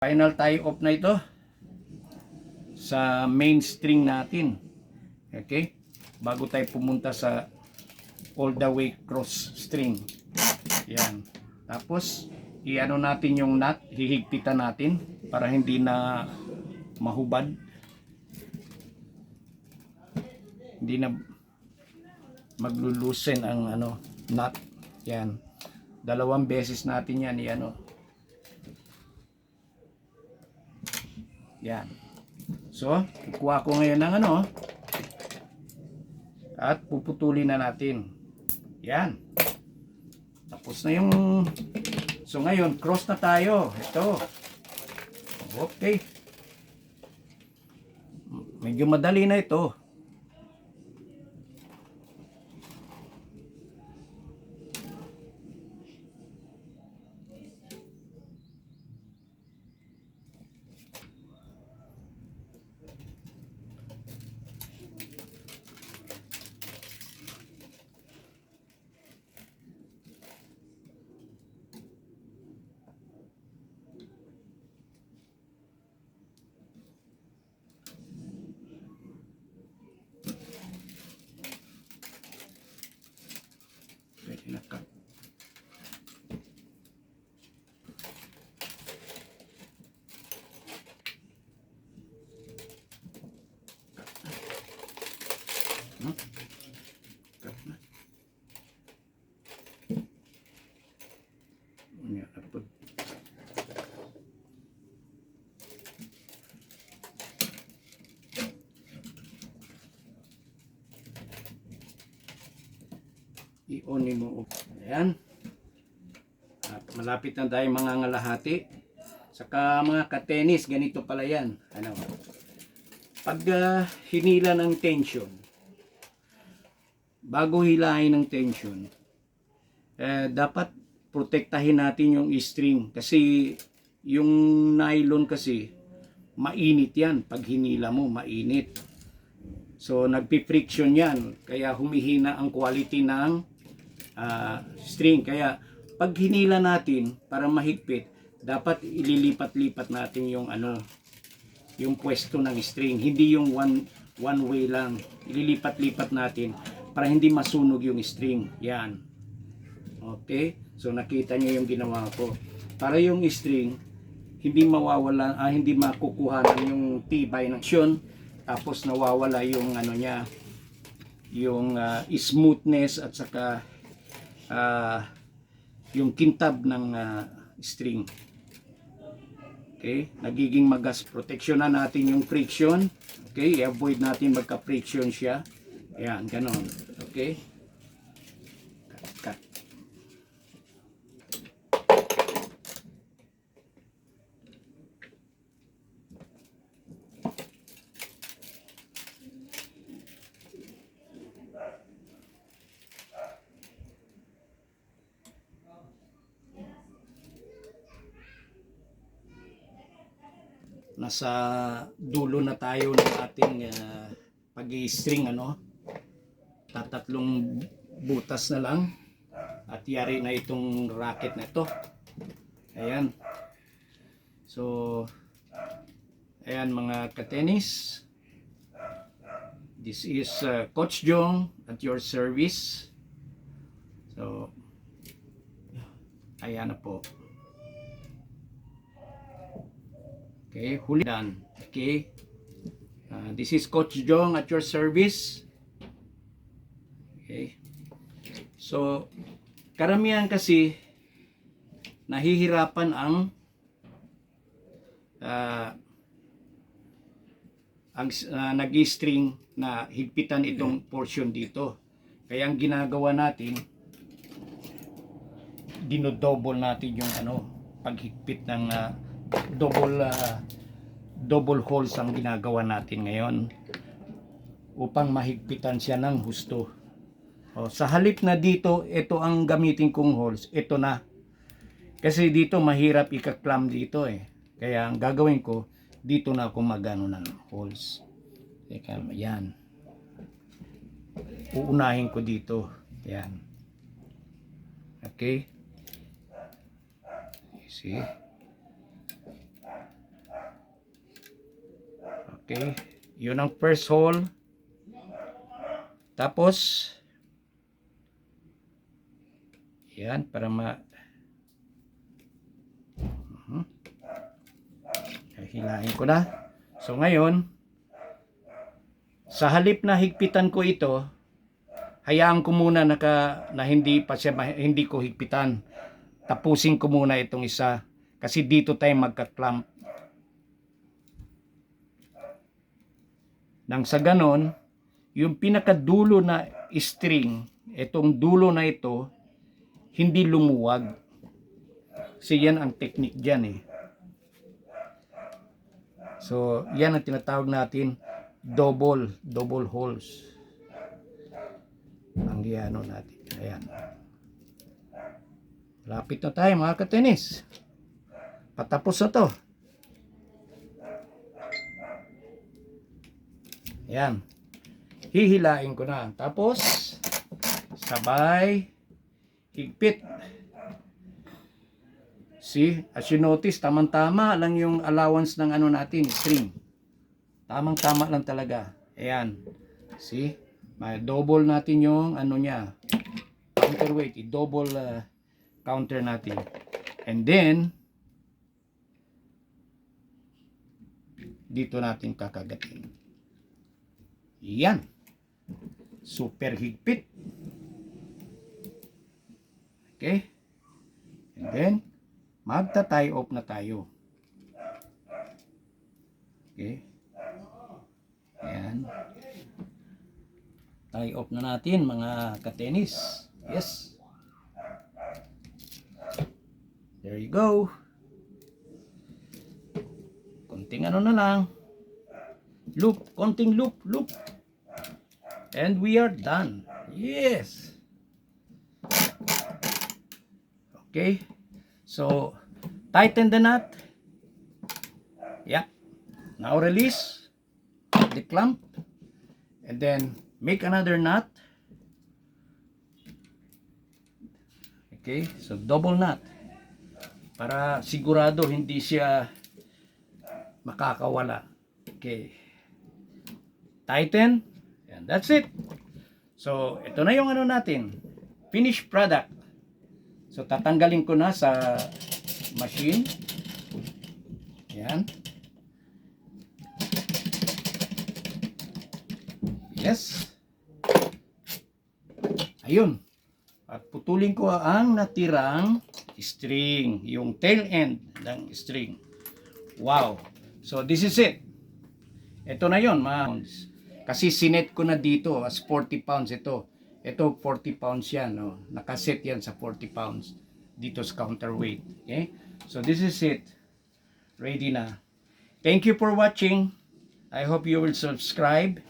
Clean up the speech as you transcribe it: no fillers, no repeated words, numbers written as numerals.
Final tie off na ito sa main string natin. Okay? Bago tayo pumunta sa all the way cross string. Yan. Tapos iano natin yung nut, hihigpitan natin para hindi na mahubad. Hindi na maglulusen ang nut. Yan. Dalawang beses natin yan iano. Yan. So, kukuha ko ngayon ng at puputulin na natin. Yan. Tapos na yung so ngayon, cross na tayo. Ito. Okay. Medyo madali na ito. Nakat. Cut na. Yan, dapat. I-on mo. Ayan. At malapit na tayo mga ngalahati. Saka mga ka-tennis, ganito pala yan. Pag hinila ng tension, bago hilahin ng tension, dapat protektahin natin yung string. Kasi yung nylon kasi, mainit yan. Pag hinila mo, mainit. So, nagpi-friction yan. Kaya humihina ang quality ng string. Kaya pag hinila natin para mahigpit, dapat ililipat-lipat natin yung yung pwesto ng string, hindi yung one way lang. Ililipat-lipat natin para hindi masunog yung string. Yan. Okay? So nakita niyo yung ginawa ko. Para yung string hindi mawawala, hindi makukuha yung tibay ng action, tapos nawawala yung niya, yung smoothness at saka yung kintab ng string. Okay, nagiging magas. Protection na natin yung friction. Okay, i-avoid natin magka-friction siya. Ayan, ganon. Okay. Cut. Nasa dulo na tayo ng ating pag-i-string tatatlong butas na lang at yari na itong racket na ito. Ayan. So ayan mga ka-tennis, this is Coach Jong at your service. So ayan na po. Okay, huli done. Okay. This is Coach Jong at your service. Okay. So, karamihan kasi nahihirapan ang nag-string na higpitan itong portion dito. Kaya ang ginagawa natin, dinodouble natin yung paghigpit ng double holes ang ginagawa natin ngayon upang mahigpitan siya ng husto. Sa halip na dito, ito ang gamitin kong holes, ito na. Kasi dito mahirap ika-clamp dito Kaya ang gagawin ko, dito na ako magano ng holes. Teka, yan. Uunahin ko dito. Yan. Okay. See? Okay. Yun ang first hole. Tapos, yan, para hilahin ko na. So ngayon, sa halip na higpitan ko ito, hayaan ko muna na hindi pa siya, hindi ko higpitan. Tapusin ko muna itong isa. Kasi dito tayo magka-clamp. Nang sa ganon, yung pinakadulo na string, itong dulo na ito, hindi lumuwag. Kasi yan ang technique dyan eh. So, yan ang tinatawag natin double holes. Ang giyano natin. Ayan. Lapit na tayo mga ka-tennis. Patapos na to. Ayan. Hihilain ko na. Tapos, sabay, higpit. See, as you notice, tamang-tama lang yung allowance ng ano natin, string. Tamang-tama lang talaga. Ayan. See, may double natin yung ano niya, counterweight, i-double counter natin. And then, dito natin kakagatin. Yan. Super higpit. Okay. And then, magta-tie off na tayo. Okay. Ayan. Tie off na natin mga ka-tennis. Yes. There you go. Konting ano na lang. Loop. Konting loop. And we are done. Yes. Okay. So, tighten the knot. Yeah. Now release the clamp. And then make another knot. Okay. So, double knot. Para sigurado hindi siya makakawala. Okay. Tighten. And that's it. So, ito na yung ano natin. Finished product. So, tatanggalin ko na sa machine. Ayan. Yes. Ayun. At putulin ko ang natirang string. Yung tail end ng string. Wow. So, this is it. Ito na yun, kasi sinet ko na dito as 40 pounds ito. Ito 40 pounds yan. No? Nakaset yan sa 40 pounds dito sa counterweight. Okay? So this is it. Ready na. Thank you for watching. I hope you will subscribe.